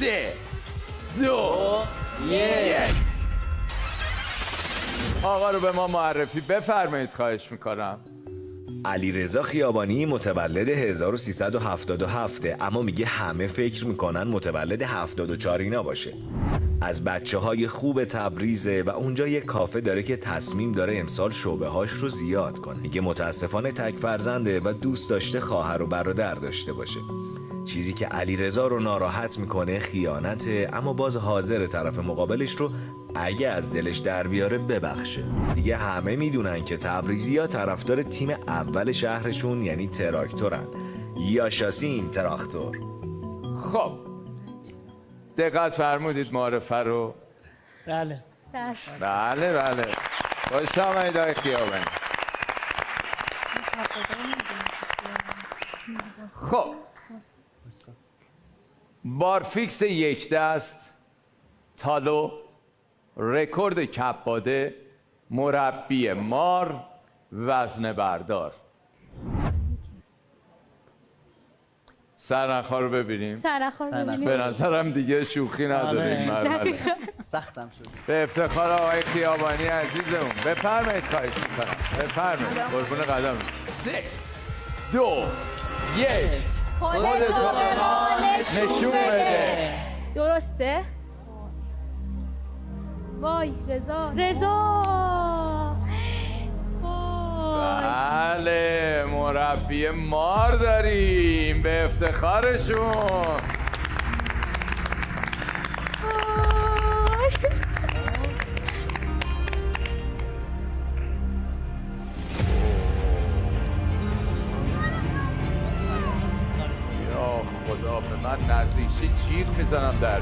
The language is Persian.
3 2 1 آقا رو به ما معرفی بفرمایید خواهش میکنم. علیرضا خیابانی متولد 1377 اما میگه همه فکر میکنن متولد 74 اینا باشه. از بچه‌های خوب تبریزه و اونجا یه کافه داره که تصمیم داره امسال شعبه هاش رو زیاد کنه. میگه متاسفانه تک فرزنده و دوست داشته خواهر و برادر داشته باشه. چیزی که علیرضا رو ناراحت میکنه خیانته، اما باز حاضر طرف مقابلش رو اگه از دلش در بیاره ببخشه. دیگه همه میدونن که تبریزی‌ها طرفدار تیم اول شهرشون یعنی تراکتورن یا شاسین تراکتور. خب دقت فرمودید معرفه رو؟ بله. بله بله. خوش آمدید آقای خیابانی. خب بارفیکس یک دست، تالو، رکورد کباده، مربی مار، وزنه بردار. سرنخ‌ها رو ببینیم. سرنخ‌ها رو ببینیم. به نظرم دیگه شوخی نداره این مرحله. سختم شد. به افتخار آقای خیابانی عزیزمون بفرمایید خواهش میکنم. بفرمایید قربون قدم. 3 2 1 خودتو به ما نشون بده. درسته؟ وای رضا بله مربی مار داریم به افتخارشون. یا خدا به من نزدیشی چیغ میزنم در